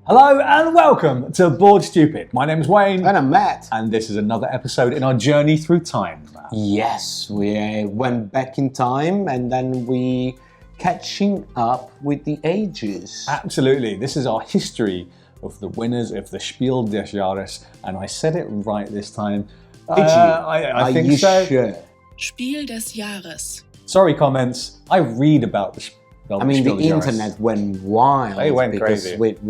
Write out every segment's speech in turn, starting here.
Hello and welcome to Bored Stupid. My name is Wayne. And I'm Matt. And this is another episode in our journey through time. Yes, we went back in time and then we catching up with the ages. Absolutely. This is our history of the winners of the Spiel des Jahres. And I said it right this time. Did you? I think you so. Sure? Spiel des Jahres. Sorry, comments. I read about the the internet went wild. They went crazy. I've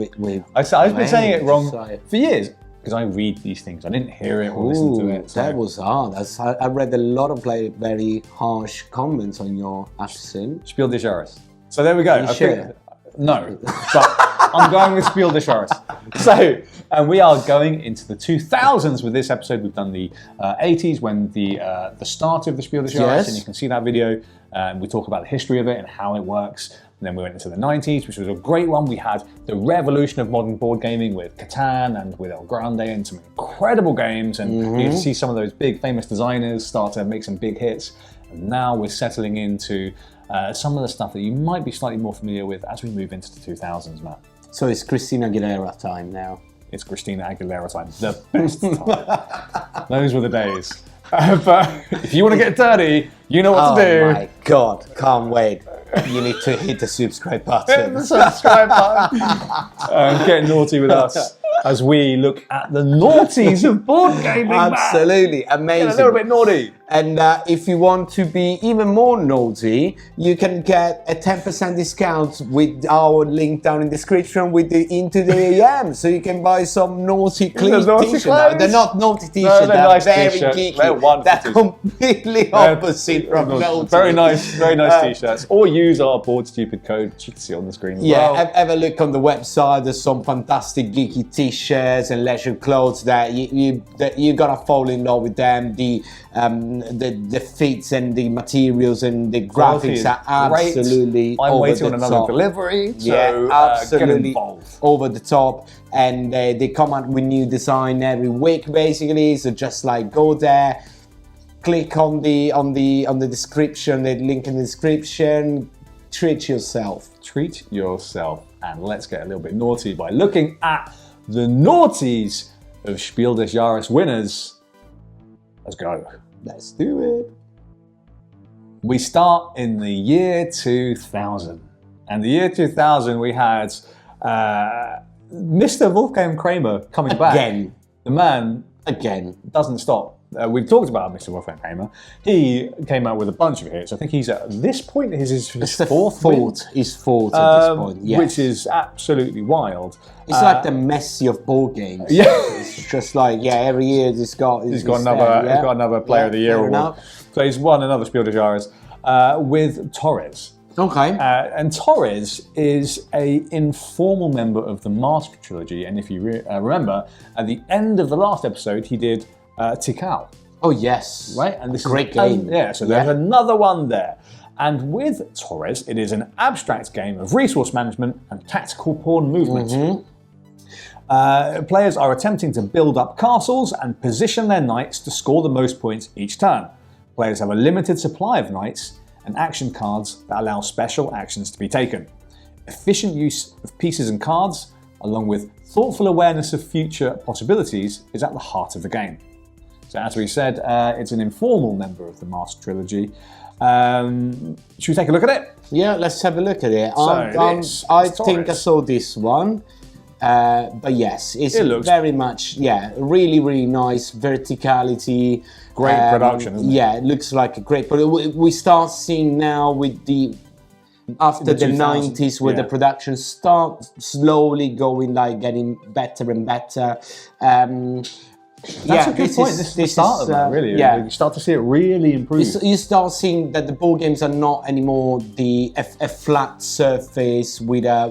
been saying it wrong for years because I read these things. I didn't hear it or listen to it. So. That was hard. I read a lot of very harsh comments on your accent. Spiel des Jahres. So there we go. Sure? No, but I'm going with Spiel des Jahres. So, and we are going into the 2000s with this episode. We've done the 80s when the start of the Spiel des Jahres, yes. and you can see that video. And we talk about the history of it and how it works. And then we went into the 90s, which was a great one. We had the revolution of modern board gaming with Catan and with El Grande and some incredible games. And you see some of those big famous designers start to make some big hits. And now we're settling into some of the stuff that you might be slightly more familiar with as we move into the 2000s, Matt. So it's Christina Aguilera time now. It's Christina Aguilera time. The best time. Those were the days. But if you want to get dirty, you know what to do. Oh my God, can't wait. You need to hit the subscribe button. The subscribe button. Get naughty with us as we look at the noughties of board gaming. Absolutely, amazing. Get a little bit naughty. And if you want to be even more naughty, you can get a 10% discount with our link down in the description with the Into the AM. So you can buy some naughty t-shirts. They're not naughty t-shirts, they're nice very t-shirts. geeky. They're wonderful. They're completely opposite from naughty. Very nice t-shirts. Or use our Bored Stupid code, which you can see on the screen as well. Have a look on the website. There's some fantastic geeky t-shirts and leisure clothes that you're gonna fall in love with them. The fits and the materials and the graphics are absolutely I'm over waiting the on another top. delivery, so absolutely get involved. Over the top, and they come out with new design every week basically. So just like go there, click on the description, the link in the description. Treat yourself. Treat yourself, and let's get a little bit naughty by looking at the noughties of Spiel des Jahres winners. Let's go. Let's do it. We start in the year 2000. And the year 2000 we had Mr. Wolfgang Kramer coming back. Again. The man doesn't stop. We've talked about Mr. Wolfgang Kramer. He came out with a bunch of hits. I think he's at this point, his fourth at this point. Yes. Which is absolutely wild. It's like the Messi of board games. Yeah. It's just like, every year he's got another Player of the Year award. Enough. So he's won another Spiel des Jahres with Torres. Okay. And Torres is an informal member of the Mask trilogy. And if you remember, at the end of the last episode, he did Tikal. Oh, yes. Right? And this is great game. So there's another one there. And with Torres, it is an abstract game of resource management and tactical pawn movement. Players are attempting to build up castles and position their knights to score the most points each turn. Players have a limited supply of knights and action cards that allow special actions to be taken. Efficient use of pieces and cards, along with thoughtful awareness of future possibilities, is at the heart of the game. So as we said, it's an informal member of the Mask trilogy. Should we take a look at it? Yeah, let's have a look at it. So I think I saw this one. But yes, it looks very much, really, really nice verticality. Great production, isn't it? Yeah, it looks like a great production. We start seeing now with after the 90s, where the production starts slowly getting better and better. That's a good point. This is the start of that, really. Yeah. You start to see it really improve. You start seeing that the board games are not anymore a flat surface with a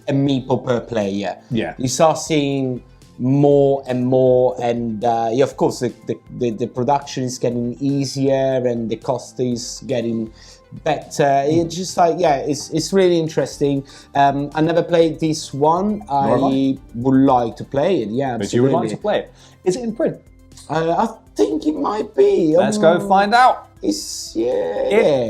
meeple per player. Yeah. You start seeing more and more, and of course the production is getting easier and the cost is getting better. It's just like, it's really interesting. I never played this one. I would like to play it. Yeah, absolutely. But you would like to play it. Is it in print? I think it might be. Let's go find out. It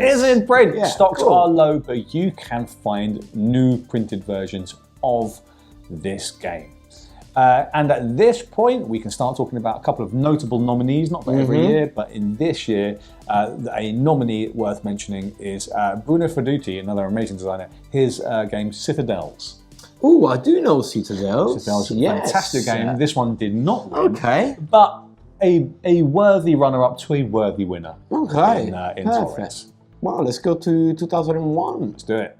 is in print. Stocks are low, but you can find new printed versions of this game. And at this point, we can start talking about a couple of notable nominees, not for every year, but in this year, a nominee worth mentioning is Bruno Ferduti, another amazing designer, his game Citadels. Oh, I do know Citadels. Citadels is a fantastic game. This one did not win. Okay. But a worthy runner-up to a worthy winner. Okay. In Torres. Well, let's go to 2001. Let's do it.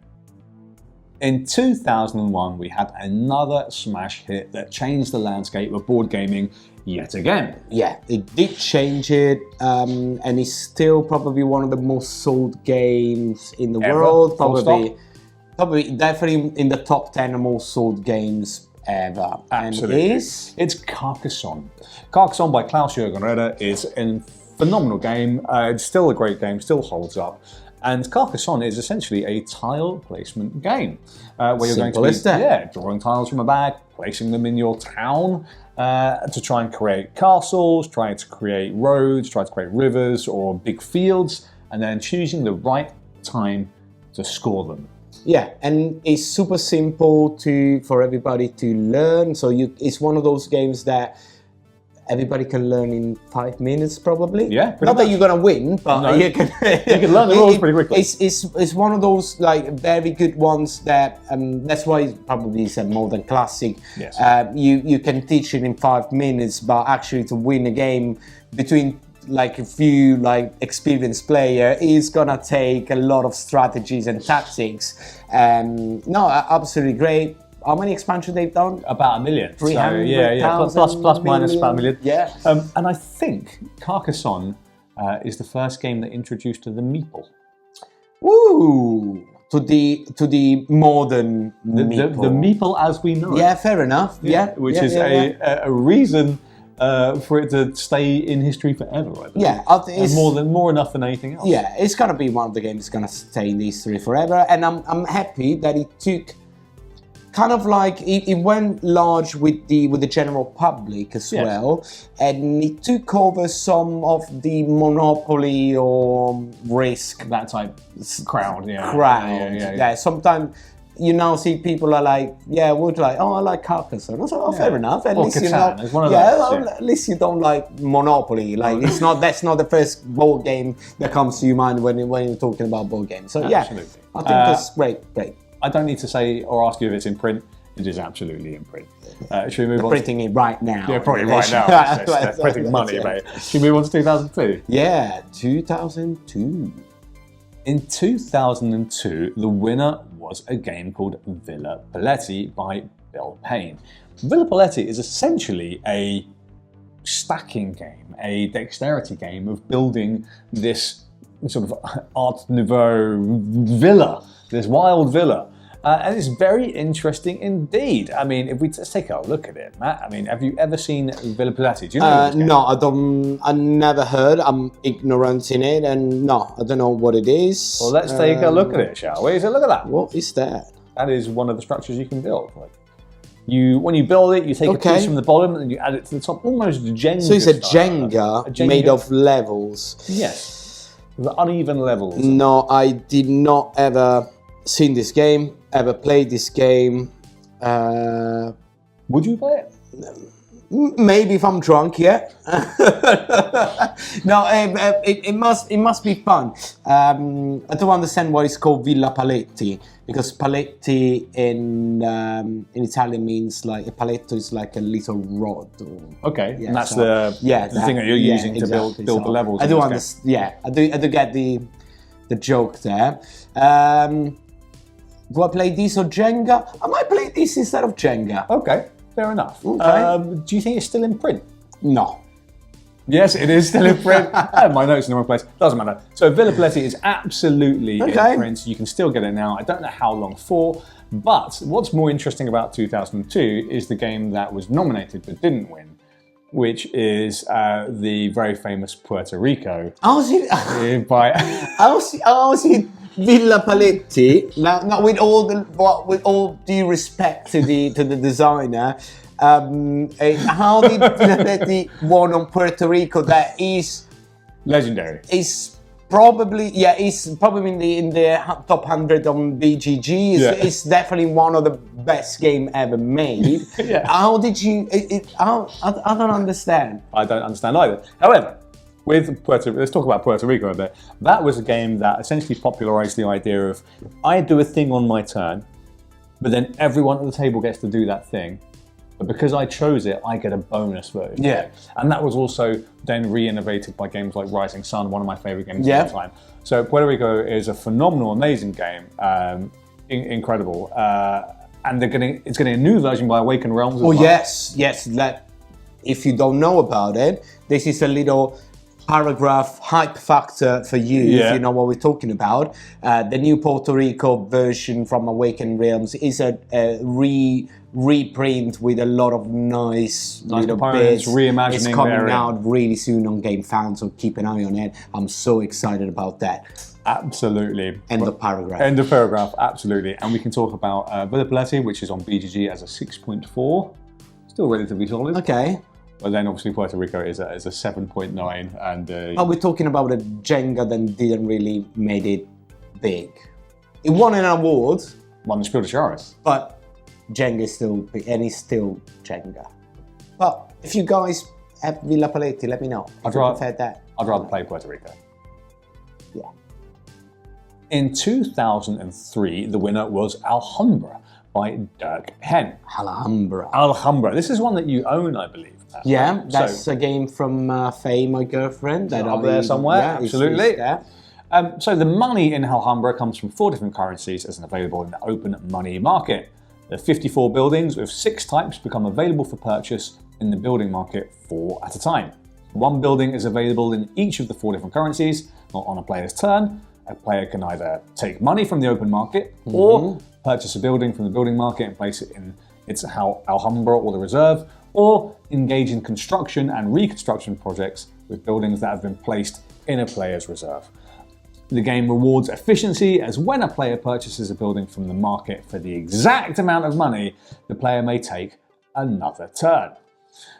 In 2001, we had another smash hit that changed the landscape of board gaming yet again. Yeah, it did change it, and it's still probably one of the most sold games in the world. Probably, definitely in the top 10 of most sold games ever. Absolutely. And it's Carcasson. Carcasson by Klaus-Jürgen Reder is a phenomenal game. It's still a great game, still holds up. And Carcasson is essentially a tile placement game where you're going to be drawing tiles from a bag, placing them in your town to try and create castles, trying to create roads, trying to create rivers or big fields, and then choosing the right time to score them. Yeah, and it's super simple for everybody to learn. So it's one of those games that everybody can learn in 5 minutes, probably. Yeah, not that you're gonna win, but you can learn the rules pretty quickly. It's one of those like very good ones that that's why it probably is a modern classic. Yes. You can teach it in 5 minutes, but actually to win a game between like a few like experienced player is gonna take a lot of strategies and tactics. No, absolutely great. How many expansions they've done? About 1 million. 300,000 plus minus about 1 million. Yeah. And I think Carcasson is the first game that introduced the meeple. Woo! To the modern meeple. The meeple as we know it. Yeah, fair enough. Yeah. Which is a reason for it to stay in history forever, I believe. Yeah, it's more enough than anything else. Yeah, it's gonna be one of the games that's gonna stay in history forever, and I'm happy that it took kind of like it went large with the general public as well, and it took over some of the monopoly or risk that type crowd. Yeah. Sometimes you now see people are like, would like, I like Carcasson. I was like, fair enough. At least Catan, it's one of those, at least you don't like Monopoly. Like that's not the first board game that comes to your mind when you're talking about board games. So absolutely. I think that's great. I don't need to say or ask you if it's in print. It is absolutely in print. Should we move on? Printing it right now. Yeah, probably right now. It's printing money, mate. Should we move on to 2002? Yeah, 2002. In 2002, the winner was a game called Villa Petti by Bill Payne. Villa Petti is essentially a stacking game, a dexterity game of building this sort of Art Nouveau villa, this wild villa. And it's very interesting indeed. I mean, if we just take a look at it, Matt, I mean, have you ever seen Villa Petti? Do you know this game? No, I don't. I never heard. I'm ignorant in it, and no, I don't know what it is. Well, let's take a look at it, shall we? So look at that. What is that? That is one of the structures you can build. Like, when you build it, you take a piece from the bottom and you add it to the top, almost Jenga. So it's a Jenga made of levels. Yes, the uneven levels. No, I did not ever seen this game. Ever played this game? Would you play it? Maybe if I'm drunk, yeah. No, it must be fun. I don't understand why it's called Villa Paletti, because Paletti in Italian means like a paletto is like a little rod. Okay, and that's the thing that you're using to build the levels. I do understand. Yeah, I do get the joke there. Do I play this or Jenga? I might play this instead of Jenga. Okay, fair enough. Okay. Do you think it's still in print? No. Yes, it is still in print. I have my notes in the wrong place. Doesn't matter. So Villa Petti is absolutely in print. You can still get it now. I don't know how long for. But what's more interesting about 2002 is the game that was nominated but didn't win, which is the very famous Puerto Rico. Villa Paletti. Now, with all due respect to the designer, how did Villa Paletti won on Puerto Rico? That is legendary. Is Probably, yeah, it's probably in the top 100 on BGG. It's definitely one of the best game ever made. Yeah. How did you? I don't understand. I don't understand either. However, let's talk about Puerto Rico a bit. That was a game that essentially popularized the idea of I do a thing on my turn, but then everyone at the table gets to do that thing. But because I chose it, I get a bonus version. Yeah. And that was also then re-innovated by games like Rising Sun, one of my favorite games of all time. So Puerto Rico is a phenomenal, amazing game. Incredible. And it's getting a new version by Awakened Realms as well. Yes. If you don't know about it, this is a little paragraph hype factor for you, if you know what we're talking about. The new Puerto Rico version from Awakened Realms is a reprint with a lot of nice little bits. Reimagining. It's coming out really soon on GameFound, so keep an eye on it. I'm so excited about that. Absolutely. End of paragraph. End of paragraph, absolutely. And we can talk about Villa Petti, which is on BGG as a 6.4. Still relatively solid. Okay. But then obviously Puerto Rico is a 7.9. And we're talking about a Jenga that didn't really made it big. It won an award. Won the Spiel Des Jahres. But Jenga is still big, and it's still Jenga. But if you guys have Villa Petti, let me know. I'd rather play Puerto Rico. Yeah. In 2003, the winner was Alhamra by Dirk Henn. Alhamra. This is one that you own, I believe. Yeah, that's a game from Faye, my girlfriend. That up there somewhere, absolutely. There. So the money in Alhamra comes from 4 different currencies as available in the open money market. The 54 buildings with 6 types become available for purchase in the building market 4 at a time. 1 building is available in each of the 4 different currencies, not on a player's turn. A player can either take money from the open market or purchase a building from the building market and place it in its Alhamra or the reserve, or engage in construction and reconstruction projects with buildings that have been placed in a player's reserve. The game rewards efficiency, as when a player purchases a building from the market for the exact amount of money, the player may take another turn.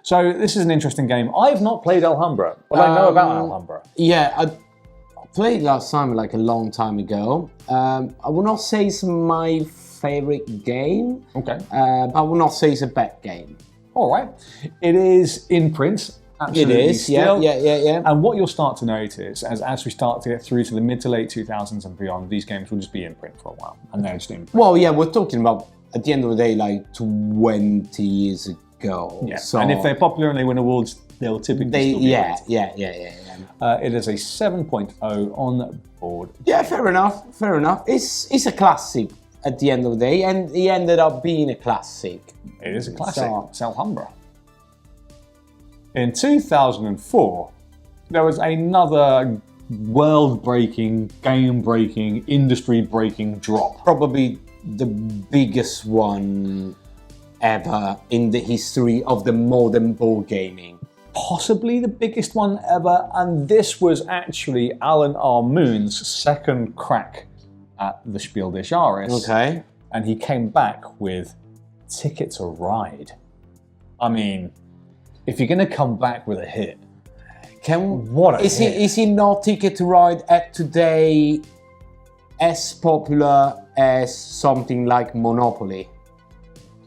So this is an interesting game. I've not played Alhamra, but I know about Alhamra. Yeah, I played last time like a long time ago. I will not say it's my favorite game. Okay. But I will not say it's a bad game. All right. It is in print. Absolutely it is, still. yeah. And what you'll start to notice as we start to get through to the mid to late 2000s and beyond, these games will just be in print for a while, and they're just in print. Well, yeah, we're talking about, at the end of the day, like 20 years ago. Yeah, so, and if they're popular and they win awards, they'll typically still be yeah. It is a 7.0 on board. Yeah, fair enough. It's a classic at the end of the day, and it ended up being a classic. It is a classic. It's Alhamra. In 2004, there was another world-breaking, game-breaking, industry-breaking drop. Probably the biggest one ever in the history of the modern board gaming. Possibly the biggest one ever, and this was actually Alan R. Moon's second crack at the Spiel Des Jahres. Okay. And he came back with Ticket to Ride. I mean, if you're going to come back with a hit, is he not Ticket to Ride at today as popular as something like Monopoly?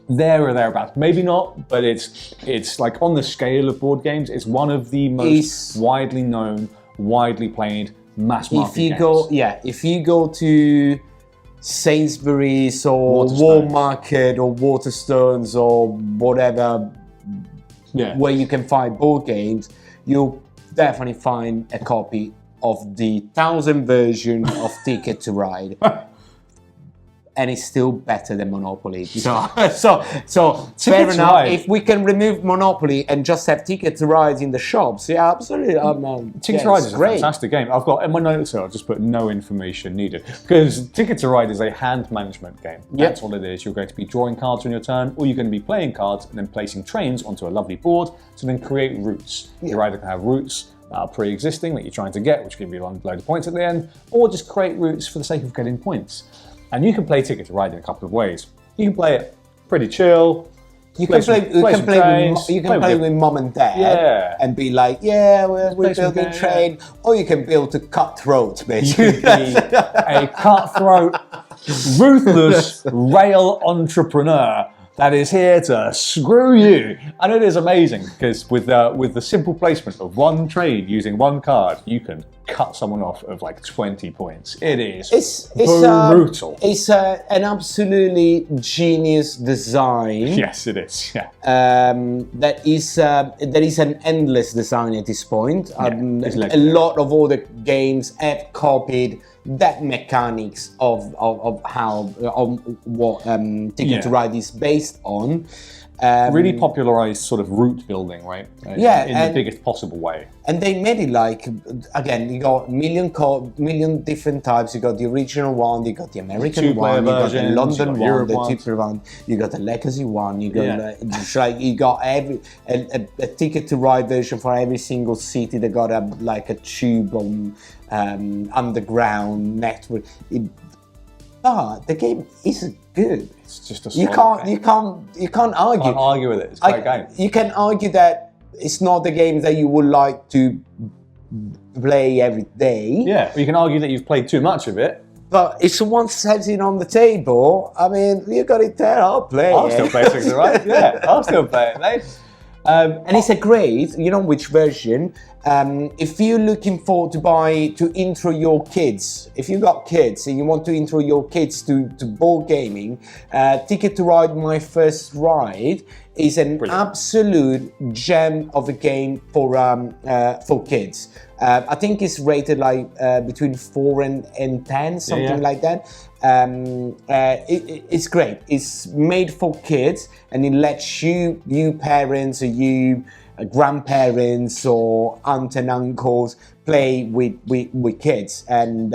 There or thereabouts. Maybe not, but it's like on the scale of board games, it's one of the most widely known, widely played mass market games. If you go to Sainsbury's or Walmart or Waterstones or whatever, where you can find board games, you'll definitely find a copy of the 1000 version of Ticket to Ride. And it's still better than Monopoly. So fair enough. If we can remove Monopoly and just have Ticket to Ride in the shops, yeah, absolutely. Ticket to Ride is a fantastic game. I've got in my notes here, I'll just put no information needed, because Ticket to Ride is a hand management game. That's what it is. You're going to be drawing cards on your turn, or you're going to be playing cards and then placing trains onto a lovely board to then create routes. You're either going to have routes that are pre-existing that you're trying to get, which give you a load of points at the end, or just create routes for the sake of getting points. And you can play Ticket to Ride in a couple of ways. You can play it pretty chill, You can play with mom and dad Yeah. and be like, yeah, we're building train. Or you can build a cutthroat, basically. You can be a cutthroat, ruthless rail entrepreneur that is here to screw you. And it is amazing because with the simple placement of one train using one card, you can cut someone off of like 20 points. It is brutal. It's an absolutely genius design. Yes, it is. Yeah. That is an endless design at this point. It's A lot of other games have copied that mechanics of what Ticket to Ride is based on. Really popularized sort of route building, right? In the biggest possible way. And they made it like, again, you got million different types. You got the original one, you got the American one, you got the London one, the two-player one, you got the Legacy one, you got you got a Ticket to Ride version for every single city. They got a tube on underground network. But the game isn't good. It's just a you can't argue. Can't argue with it. It's a great game. You can argue that it's not the game that you would like to play every day. Yeah, or you can argue that you've played too much of it. But if someone sets it on the table, I mean, you got it there. I'll play I'll still play Ticket to Ride. Yeah, I'll still play it, mate. And it's a great, you know which version, if you're looking to intro your kids, if you got kids and you want to intro your kids to board gaming, Ticket to Ride My First Ride is an absolute gem of a game for kids. I think it's rated like between 4 and 10, something like that. It's great. It's made for kids, and it lets you parents or you grandparents or aunt and uncles play with kids, and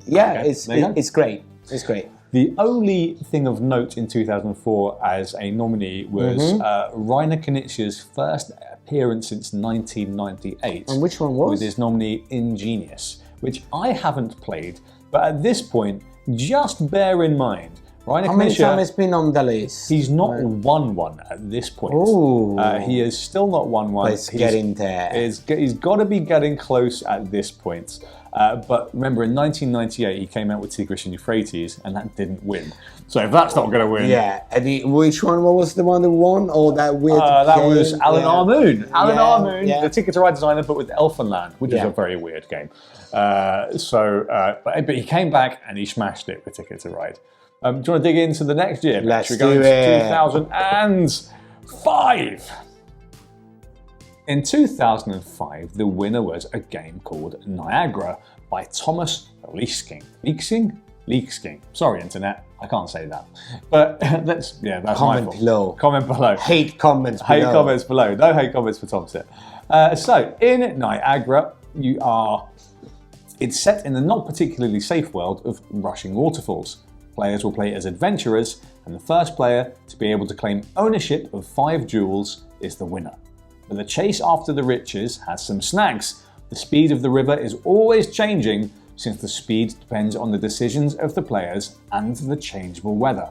it's great. It's great. The only thing of note in 2004 as a nominee was Reiner Knizia's first appearance since 1998. And which one was? With his nominee Ingenious, which I haven't played, but at this point, just bear in mind, Reiner How many Knizia, times has been on the list? he's not won one at this point. He has still not won one. He's getting there. He's got to be getting close at this point. But remember, in 1998, he came out with Tigris and Euphrates, and that didn't win. So if that's not going to win... Yeah, and which one was the one that won? Or that weird that game? was Alan Armoon. Alan Armoon, the Ticket to Ride designer, but with Elfenland, which is a very weird game. But he came back and he smashed it with Ticket to Ride. Do you want to dig into the next year? Let's We're going do it. 2005. In 2005, the winner was a game called Niagara by Thomas Leaksking. Sorry, Internet, I can't say that. But that's my fault. Below. Comment below. Hate comments below. Hate comments below. No hate comments for Thompson. So, in Niagara, it's set in the not particularly safe world of rushing waterfalls. Players will play as adventurers, and the first player to be able to claim ownership of 5 jewels is the winner. But the chase after the riches has some snags. The speed of the river is always changing, since the speed depends on the decisions of the players and the changeable weather.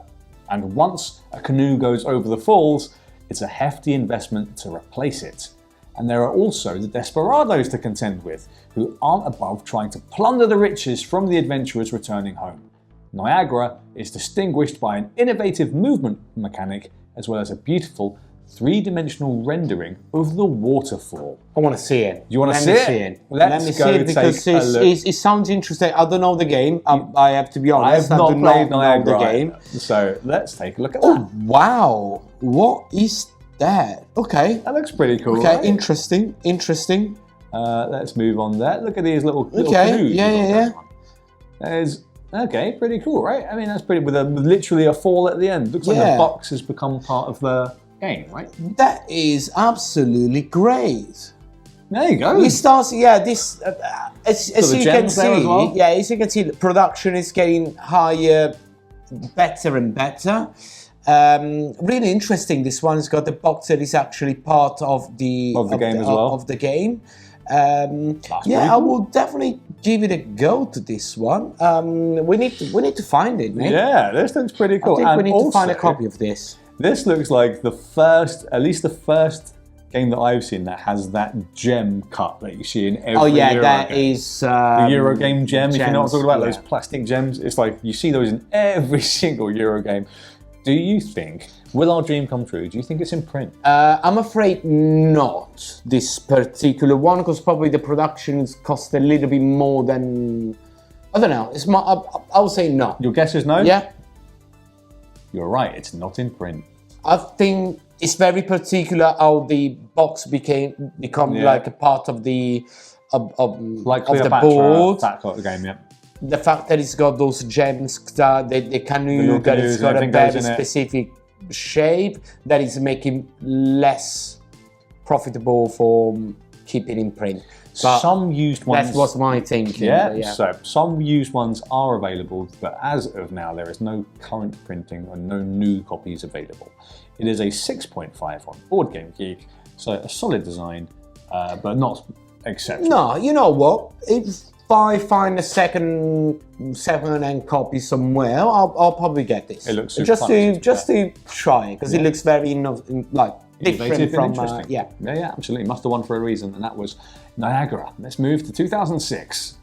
And once a canoe goes over the falls, it's a hefty investment to replace it. And there are also the desperados to contend with, who aren't above trying to plunder the riches from the adventurers returning home. Niagara is distinguished by an innovative movement mechanic as well as a beautiful 3-dimensional rendering of the waterfall. I want to see it. You want to see it? Let me see it because it sounds interesting. I don't know the game. I have to be honest. I have not played Niagara the game. So let's take a look at that. Oh, wow. What is that? Okay. That looks pretty cool. Okay, right? interesting. Let's move on there. Look at these little okay. canoes. Yeah. Okay, pretty cool, right? I mean, that's pretty, with literally a fall at the end. Looks like the box has become part of the game, right? That is absolutely great. There you go. It starts, this, as you can see, as you can see, the production is getting higher, better and better. Really interesting. This one's got the box that is actually part of the game as well. Of the game. I will definitely give it a go to this one. We need to find it, mate. Yeah, this looks pretty cool. I think we need to find a copy of this. This looks like at least the first game that I've seen that has that gem cut that you see in every Euro that game. is The Euro game gem, if you know what I'm talking about, yeah. those plastic gems. It's like you see those in every single Euro game. Do you think, will our dream come true? Do you think it's in print? I'm afraid not, this particular one, because probably the productions cost a little bit more than, I don't know, I would say no. Your guess is no? Yeah. You're right, it's not in print. I think it's very particular how the box become like a part of the Like of the Cleopatra, board. that part of the game, yeah. The fact that it's got those gems, the canoe, that it's canoes, got a everything goes very in it. specific shape, that is making less profitable for keeping in print. But some used ones. that was my thinking. Yeah, but so some used ones are available, but as of now, there is no current printing and no new copies available. It is a 6.5 on Board Game Geek, so a solid design, but not exceptional. No, you know what? If I find a second-hand copy somewhere, I'll probably get this. It looks super just fun, to try it, because it looks very different from interesting. yeah. Yeah, absolutely. Must have won for a reason, and that was Niagara. Let's move to 2006.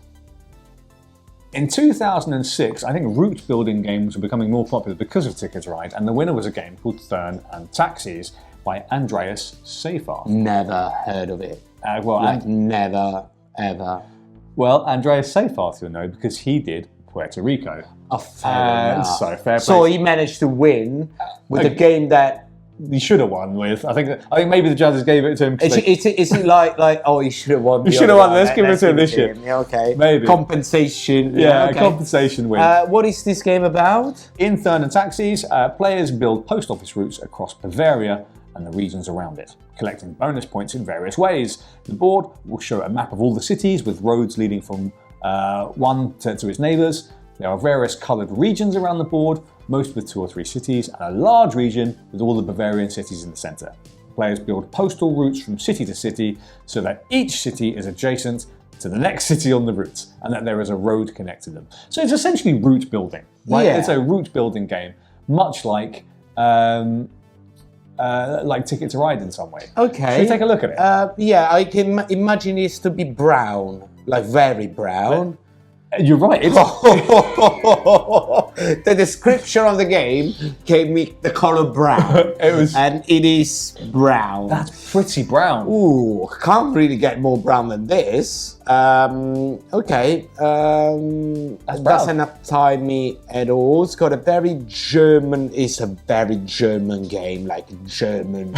In 2006, I think route building games were becoming more popular because of Ticket to Ride, and the winner was a game called Thurn and Taxis by Andreas Seyfarth. Never heard of it. Never, ever. Well, Andreas Seyfarth you'll know because he did Puerto Rico. Oh, fair enough. So fair play. So he managed to win with a game that he should have won with. I think maybe the judges gave it to him. is it like oh, he should have won? He should have won. Let's give it to him this year. Yeah, okay. Maybe Compensation. Yeah, okay. compensation win. What is this game about? In Thurn and Taxis, players build post office routes across Bavaria and the regions around it, collecting bonus points in various ways. The board will show a map of all the cities with roads leading from one to its neighbours. There are various coloured regions around the board, most with 2 or 3 cities, and a large region with all the Bavarian cities in the centre. Players build postal routes from city to city so that each city is adjacent to the next city on the route, and that there is a road connecting them. So it's essentially route building, right? Yeah. It's a route building game, much like Ticket to Ride in some way. Okay. Should we take a look at it? Yeah, I can imagine it to be brown, like very brown. You're right. It's The description of the game gave me the color brown. And it is brown. That's pretty brown. Ooh, can't really get more brown than this. Okay. Doesn't uptie me at all. It's got a very German. It's a very German game, like German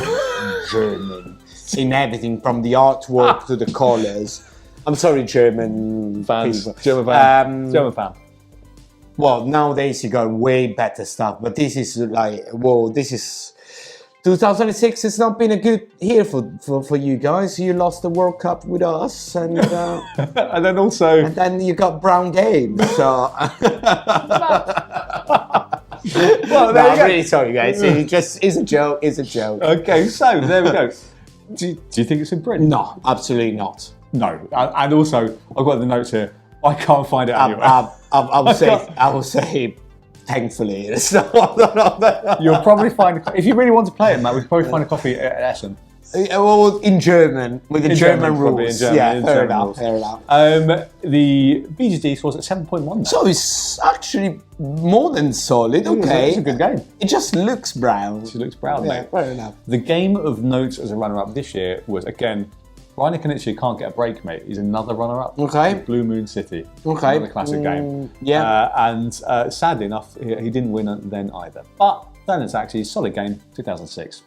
in everything from the artwork to the colors. I'm sorry, German fans. people. German fan. German fan. Well, nowadays you got way better stuff, but this is like, whoa, this is 2006. It's not been a good year for you guys. You lost the World Cup with us, and and then also, and then you got brown games. So, well, there you go. I'm really sorry, guys. It's a joke. It's a joke. Okay, so there we go. Do you think it's in print? No, absolutely not. No, and also I've got the notes here. I can't find it anywhere. I will say, thankfully, it's not. You'll probably find if you really want to play it, Matt. We could probably find a copy at Essen. Well, in German with the German rules. Fair enough. The BGD scores at 7.1. So it's actually more than solid. Okay, it's a good game. It just looks brown. It looks brown, mate. Fair enough. The game of notes as a runner-up this year was again. Ryan Konieczny can't get a break, mate. He's another runner-up. Okay. Blue Moon City. Okay. Another classic game. Yeah. And sadly enough, he didn't win then either. But Thurn and Taxis, solid game, 2006.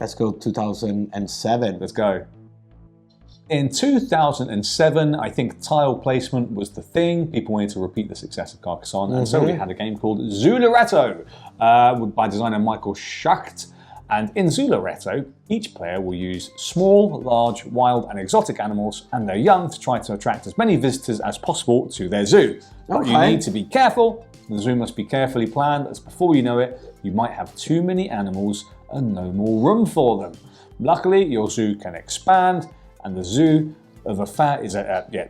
Let's go 2007. Let's go. In 2007, I think tile placement was the thing. People wanted to repeat the success of Carcasson, and so we had a game called Zularetto by designer Michael Schacht. And in Zularetto, each player will use small, large, wild and exotic animals and their young to try to attract as many visitors as possible to their zoo. But you need to be careful. The zoo must be carefully planned, as before you know it, you might have too many animals and no more room for them. Luckily, your zoo can expand, and the zoo of this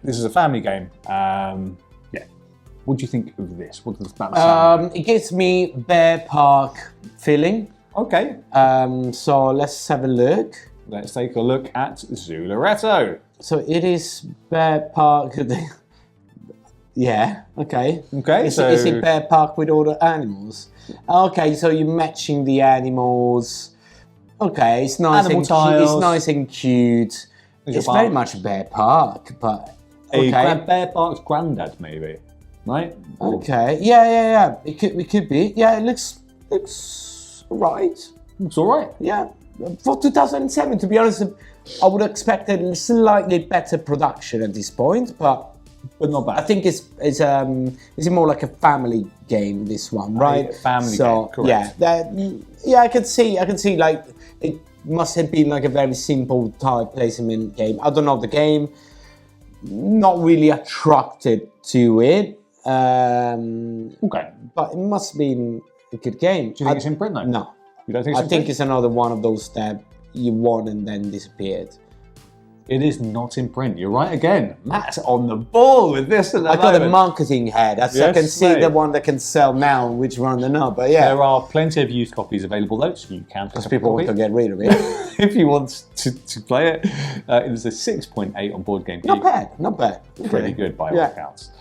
is a family game. What do you think of this? What does that sound? It gives me Bear Park feeling. Okay. So let's have a look. Let's take a look at Zularetto. So it is Bear Park. Yeah. Okay. Okay. Is it Bear Park with all the animals? Okay. So you're matching the animals. Okay. It's nice Animal and tiles. It's nice and cute. It's very much Bear Park, but okay. Bear Park's granddad, maybe, right? Okay. Yeah. It could be. Yeah. It looks right. It's all right. Yeah. For 2007, to be honest, I would have expected a slightly better production at this point, but not bad. I think it's more like a family game. This one, right? Family game, correct. Yeah, I can see like it must have been like a very simple tile placement game. I don't know the game, not really attracted to it. Okay, but it must be a good game. Do you think it's in print though? No. You don't think I think it's another one of those that you won and then disappeared. It is not in print. You're right again. Matt's on the ball with this. I got a marketing head. I can see the one that can sell now, which one they're not. But yeah, there are plenty of used copies available though, so you can. Because people want to get rid of it. If you want to play it, it was a 6.8 on Board Game Geek. Not bad. Pretty good by all accounts.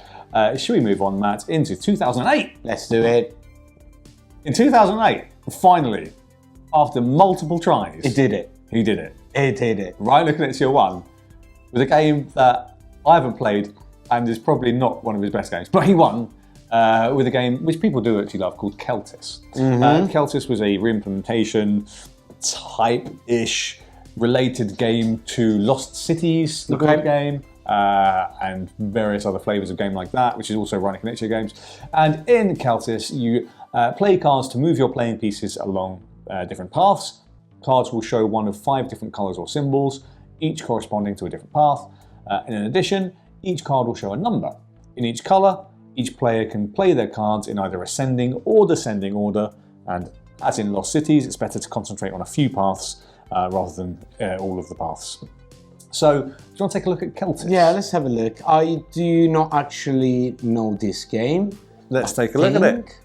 Should we move on, Matt, into 2008? Let's do it. In 2008, finally, after multiple tries, It did it. he did it. It did it. Right, looking at Seal 1, with a game that I haven't played and is probably not one of his best games, but he won with a game which people do actually love called Celtis. Celtis was a re-implementation type-ish related game to Lost Cities, the board game, and various other flavours of game like that, which is also running Connectia games. And in Celtis, you play cards to move your playing pieces along different paths. Cards will show one of 5 different colours or symbols, each corresponding to a different path. And in addition, each card will show a number. In each colour, each player can play their cards in either ascending or descending order, and as in Lost Cities, it's better to concentrate on a few paths rather than all of the paths. So, do you want to take a look at Celtis? Yeah, let's have a look. I do not actually know this game. Let's take a look at it.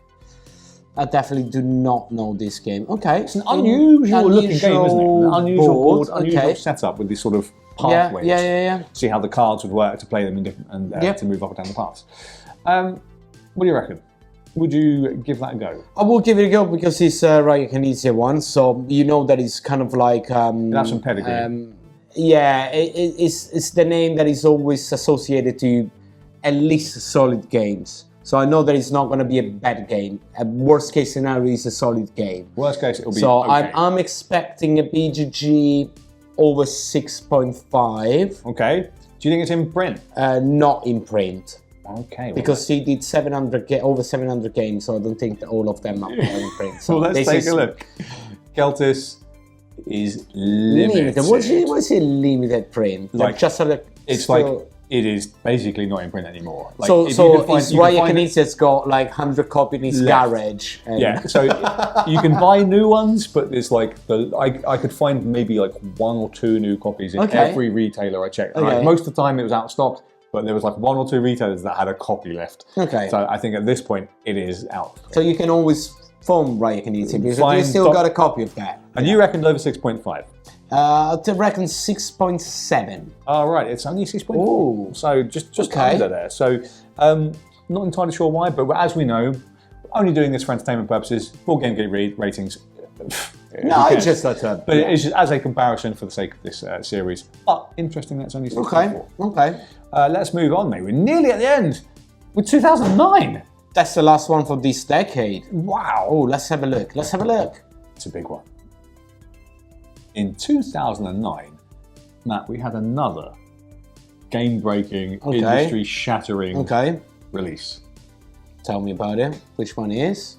I definitely do not know this game. Okay. It's an unusual looking game, isn't it? An unusual board, unusual okay. setup with these sort of pathways. Yeah. See how the cards would work to play them in different and to move up and down the paths. What do you reckon? Would you give that a go? I will give it a go because it's a Raya one, so you know that it's kind of like... That's some pedigree. Yeah, it's the name that is always associated to at least solid games. So I know that it's not going to be a bad game. A worst case scenario is a solid game. Worst case, it'll be so okay. I'm expecting a BGG over 6.5. Okay. Do you think it's in print? Not in print. Okay. Well, because he did over 700 games, so I don't think that all of them are in print. So well, let's take a look. Celtis is limited. What's a limited print? Like, just sort of it's still... like it is basically not in print anymore. Like, so it's Raya Canisia's got like 100 copies in his garage. And... Yeah, so you can buy new ones, but there's like I could find maybe like 1 or 2 new copies in every retailer I checked. Right? Most of the time it was out of stock, but there was like 1 or 2 retailers that had a copy left. Okay. So I think at this point it is out. So you can always phone Raya Canisia because you still got a copy of that. And you reckoned over 6.5? To reckon 6.7. Oh, right, it's only 6.4. So just under there. So not entirely sure why, but as we know, only doing this for entertainment purposes. Board Game Geek ratings. No, it's just that. But it's just as a comparison for the sake of this series. But interesting, that's only 6.4. Okay. Let's move on, mate. We're nearly at the end with 2009. That's the last one for this decade. Wow. Oh, let's have a look. Let's have a look. It's a big one. In 2009, Matt, we had another game-breaking, industry-shattering release. Tell me about it. Which one is?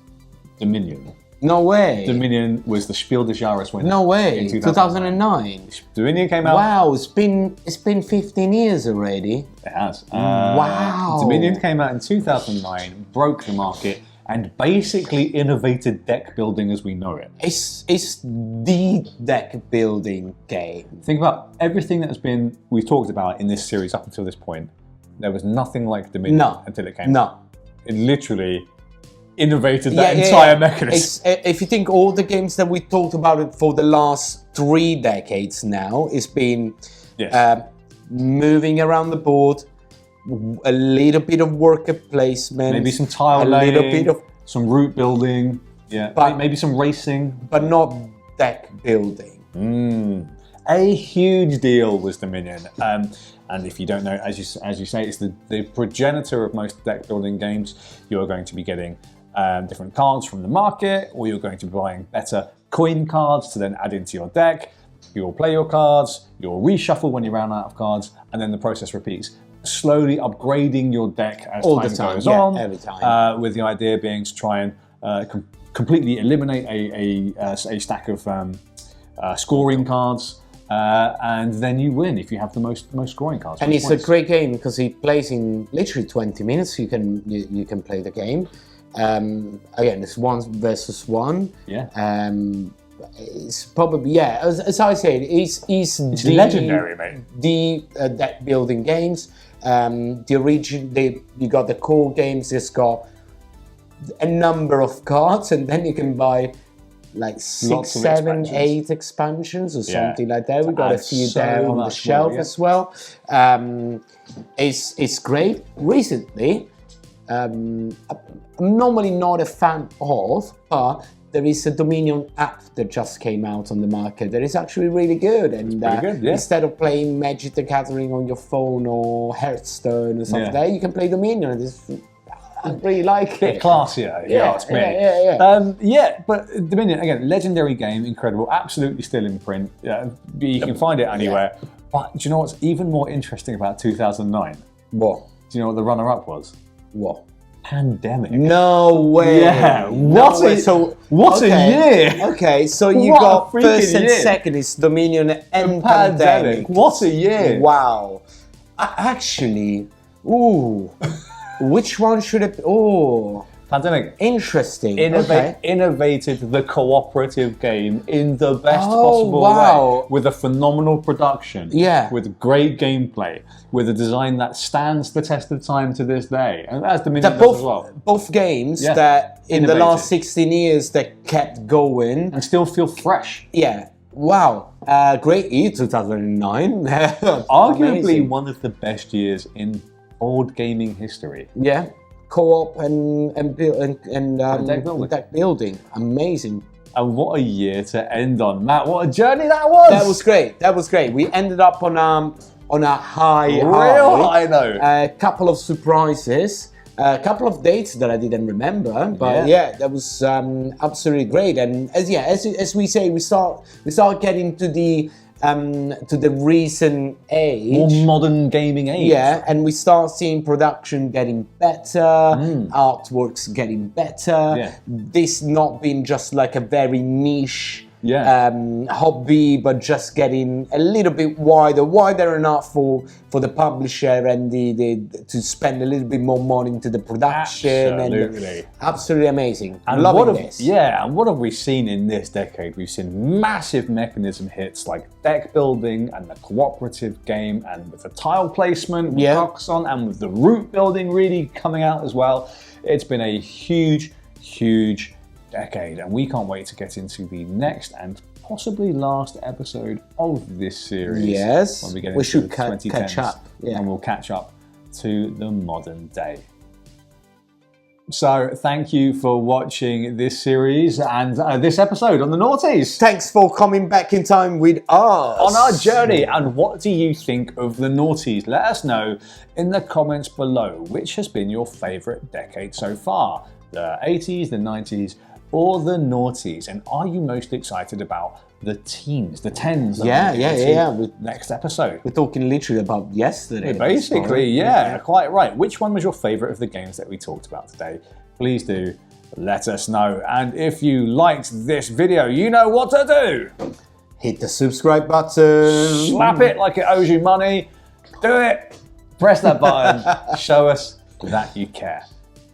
Dominion. No way. Dominion was the Spiel Des Jahres winner. No way. In 2009. Dominion came out. Wow, it's been 15 years already. It has. Wow. Dominion came out in 2009, broke the market, and basically innovated deck building as we know it. It's the deck building game. Think about everything we've talked about in this series up until this point. There was nothing like Dominion until it came out. It literally innovated that entire mechanism. If you think all the games that we talked about it for the last 3 decades now, it's been moving around the board, a little bit of worker placement, maybe some tile laying, little bit of some route building, but maybe some racing, but not deck building. A huge deal was Dominion, and if you don't know, as you say, it's the progenitor of most deck building games. You're going to be getting different cards from the market, or you're going to be buying better coin cards to then add into your deck. You'll play your cards, you'll reshuffle when you run out of cards, and then the process repeats, slowly upgrading your deck as time goes on. Every time. With the idea being to try and completely eliminate a stack of scoring cards, and then you win if you have the most scoring cards. And it's a great game because it plays in literally 20 minutes. You can play the game. Again, it's 1 versus 1. Yeah. It's probably as I said, it's the legendary, mate. The deck building games. You got the core games. It's got a number of cards, and then you can buy like 6, 7, 8 expansions or something like that. We got a few there on the shelf as well. It's great. Recently, I'm normally not a fan of, but there is a Dominion app that just came out on the market that is actually really good. And instead of playing Magic the Gathering on your phone or Hearthstone or something like that, you can play Dominion. I really like it. Classier, it's me. But Dominion, again, legendary game, incredible, absolutely still in print. You can find it anywhere. But do you know what's even more interesting about 2009? What? Do you know what the runner-up was? What? Pandemic. No way. Yeah. What a year. Okay, so you got first and second is Dominion and Pandemic. What a year. Wow. Actually, which one should it be? Pandemic. Interesting. Innovated the cooperative game in the best possible way, with a phenomenal production, with great gameplay, with a design that stands the test of time to this day, and that's Dominion does as well. Both games that in the last 16 years that kept going and still feel fresh. Yeah. Wow. Great year, 2009. Arguably one of the best years in board gaming history. Yeah. Co-op and deck building. Amazing. And what a year to end on, Matt. What a journey that was. That was great. We ended up on a high. Real high note. A couple of surprises. A couple of dates that I didn't remember, but that was absolutely great. And as we say, we start getting to the recent age, more modern gaming age. Yeah, and we start seeing production getting better, artworks getting better. Yeah. This not being just like a very niche hobby, but just getting a little bit wider enough for the publisher and to spend a little bit more money into the production. Absolutely. Absolutely amazing. And loving this. Yeah, and what have we seen in this decade? We've seen massive mechanism hits like deck building and the cooperative game, and with the tile placement with Carcasson, and with the route building really coming out as well. It's been a huge decade, and we can't wait to get into the next and possibly last episode of this series. Yes, when we get we into should the 2010s, catch up, and we'll catch up to the modern day. So thank you for watching this series and this episode on the Noughties. Thanks for coming back in time with us on our journey. And what do you think of the Noughties? Let us know in the comments below. Which has been your favourite decade so far? The 80s, the 90s, or the Noughties? And are you most excited about the teens, the 10s? Yeah. Next episode. We're talking literally about yesterday. Basically, quite right. Which one was your favourite of the games that we talked about today? Please do let us know. And if you liked this video, you know what to do. Hit the subscribe button. Slap it like it owes you money. Do it. Press that button. Show us that you care.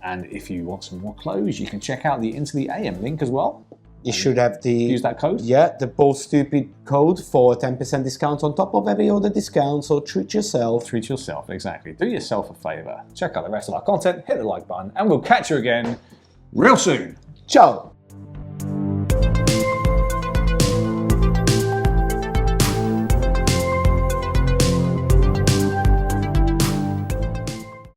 And if you want some more clothes, you can check out the Into the AM link as well. You should have use that code. Yeah, the Ball Stupid code for a 10% discount on top of every other discount. So treat yourself. Treat yourself, exactly. Do yourself a favour. Check out the rest of our content, hit the like button, and we'll catch you again real soon. Ciao.